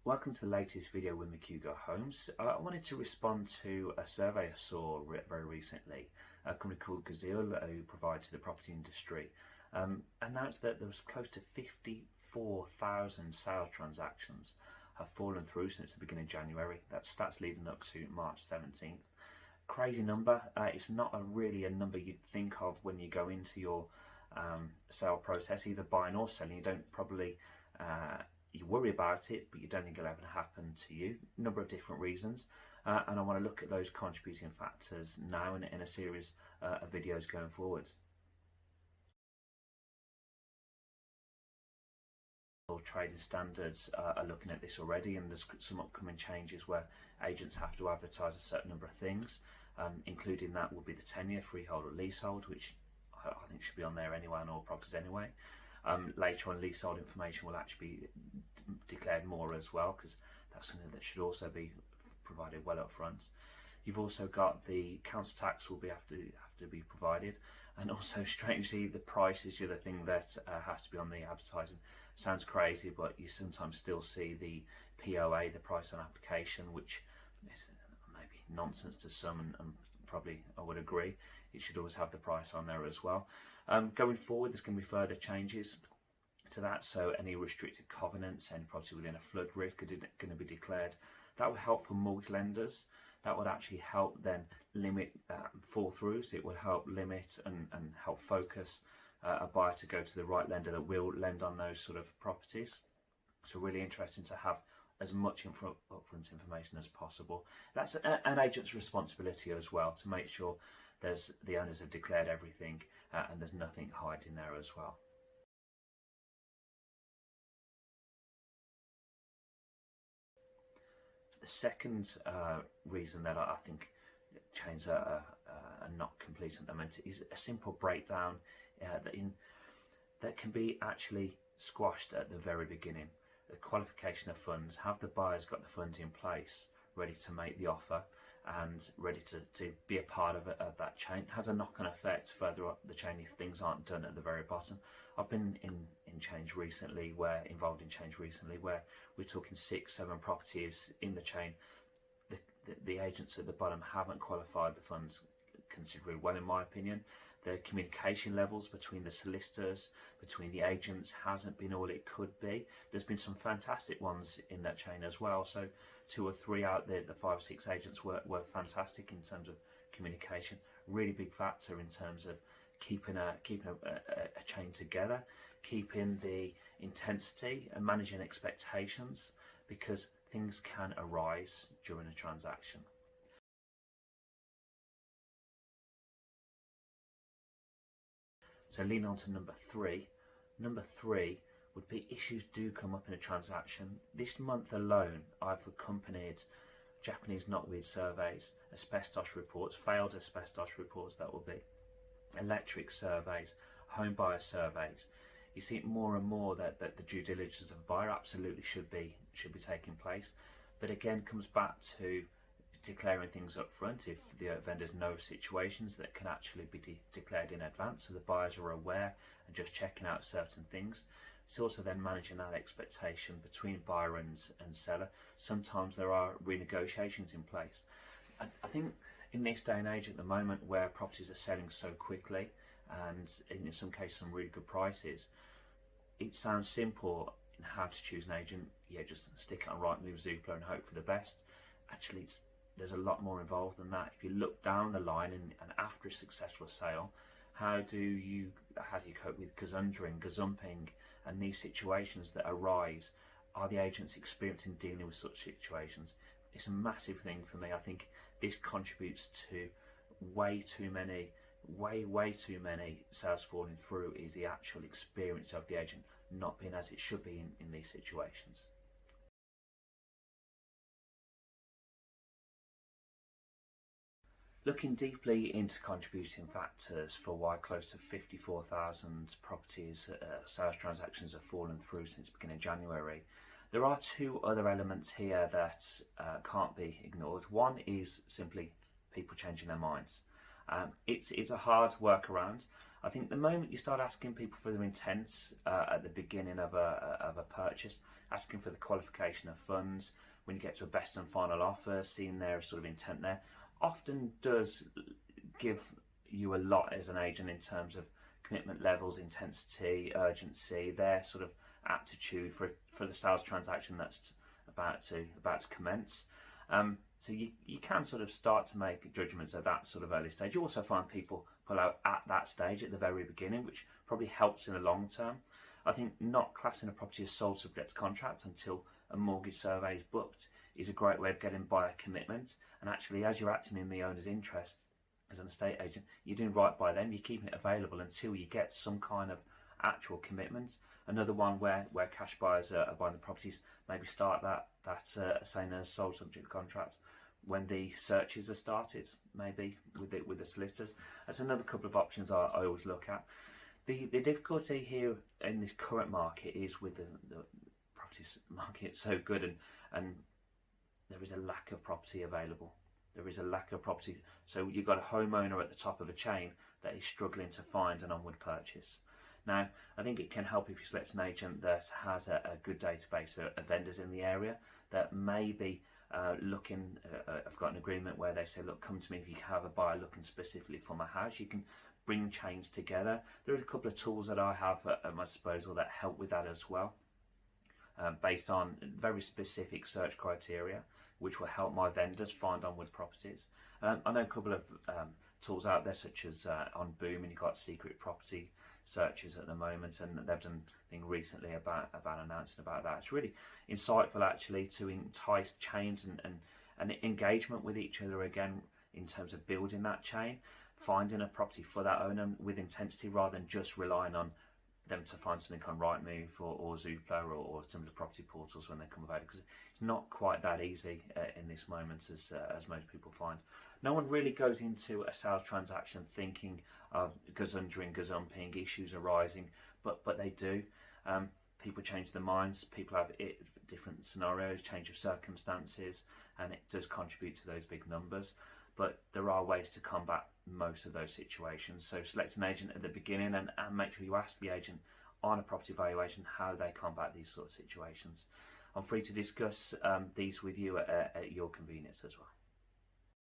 Welcome to the latest video with McHugo Homes. I wanted to respond to a survey I saw very recently. A company called Gazelle, who provides to the property industry, announced that there was close to 54,000 sales transactions have fallen through since the beginning of January. That's stats leading up to March 17th. Crazy number. It's not really a number you'd think of when you go into your sale process, either buying or selling. You don't probably you worry about it, but you don't think it'll ever happen to you. A number of different reasons, and I want to look at those contributing factors now in a series of videos going forward. Trading standards are looking at this already, and there's some upcoming changes where agents have to advertise a certain number of things, including that will be the tenure, freehold or leasehold, which I think should be on there anyway on all properties anyway. Later on, leasehold information will actually be declared more as well, because that's something that should also be provided well up front. You've also got the council tax will have to be provided, and also strangely the price is the other thing that has to be on the advertising. Sounds crazy, but you sometimes still see the POA, the price on application, which is maybe nonsense to some, and probably I would agree. It should always have the price on there as well. Going forward, there's going to be further changes to that, so any restricted covenants, any property within a flood risk are going to be declared. That would help for mortgage lenders. That would actually help then limit fall throughs. It will help limit and help focus a buyer to go to the right lender that will lend on those sort of properties. So really interesting to have as much upfront information as possible. That's an agent's responsibility as well, to make sure the owners have declared everything and there's nothing hiding there as well. The second reason that I think chains are not complete at the moment is a simple breakdown that can be actually squashed at the very beginning. The qualification of funds, have the buyers got the funds in place, ready to make the offer and ready to be a part of that chain. It has a knock-on effect further up the chain if things aren't done at the very bottom. I've been involved in change recently where we're talking 6-7 properties in the chain. The agents at the bottom haven't qualified the funds considerably well, in my opinion. The communication levels between the solicitors, between the agents, hasn't been all it could be. There's been some fantastic ones in that chain as well. So 2 or 3 out there, the 5 or 6 agents were fantastic in terms of communication. Really big factor in terms of keeping a chain together, keeping the intensity and managing expectations, because things can arise during a transaction. So lean on to number 3. Number 3 would be issues do come up in a transaction. This month alone, I've accompanied Japanese knotweed surveys, asbestos reports, failed asbestos reports that will be, electric surveys, home buyer surveys. You see more and more that the due diligence of a buyer absolutely should be taking place. But again, comes back to declaring things up front if the vendors know situations that can actually be declared in advance, so the buyers are aware and just checking out certain things. It's also then managing that expectation between buyer and seller. Sometimes there are renegotiations in place. I think in this day and age at the moment where properties are selling so quickly and in some cases some really good prices, it sounds simple in how to choose an agent. Yeah, just stick it on Rightmove, Zoopla and hope for the best. Actually, there's a lot more involved than that. If you look down the line and after a successful sale, how do you cope with gazumping and these situations that arise? Are the agents experienced in dealing with such situations? It's a massive thing for me. I think this contributes to way too many sales falling through, is the actual experience of the agent not being as it should be in these situations. Looking deeply into contributing factors for why close to 54,000 properties sales transactions have fallen through since the beginning of January, there are 2 other elements here that can't be ignored. One is simply people changing their minds. It's a hard workaround. I think the moment you start asking people for their intents at the beginning of a purchase, asking for the qualification of funds, when you get to a best and final offer, seeing their sort of intent there, often does give you a lot as an agent in terms of commitment levels, intensity, urgency, their sort of aptitude for the sales transaction that's about to commence. So you can sort of start to make judgments at that sort of early stage. You also find people pull out at that stage at the very beginning, which probably helps in the long term. I think not classing a property as sold subject to contract until a mortgage survey is booked is a great way of getting buyer commitment. And actually, as you're acting in the owner's interest as an estate agent, you're doing right by them. You're keeping it available until you get some kind of actual commitment. Another one where cash buyers are buying the properties, maybe start that saying as sold subject to contract when the searches are started, maybe with the solicitors. That's another couple of options I always look at. The difficulty here in this current market is with the property market so good and there is a lack of property available. There is a lack of property. So you've got a homeowner at the top of a chain that is struggling to find an onward purchase. Now, I think it can help if you select an agent that has a good database of vendors in the area that may be looking, I've got an agreement where they say, look, come to me if you have a buyer looking specifically for my house. You can bring chains together. There are a couple of tools that I have at my disposal that help with that as well, based on very specific search criteria, which will help my vendors find onward properties. I know a couple of tools out there, such as on Boom, and you've got secret property searches at the moment, and they've done a thing recently about announcing about that. It's really insightful actually to entice chains and engagement with each other again in terms of building that chain, finding a property for that owner with intensity rather than just relying on them to find something on Rightmove or Zoopla or some of the property portals when they come about, because it's not quite that easy in this moment as most people find. No one really goes into a sales transaction thinking of gazundering, gazumping, issues arising, but they do. People change their minds, people have different scenarios, change of circumstances, and it does contribute to those big numbers. But there are ways to combat most of those situations. So select an agent at the beginning and make sure you ask the agent on a property valuation how they combat these sort of situations. I'm free to discuss these with you at your convenience as well.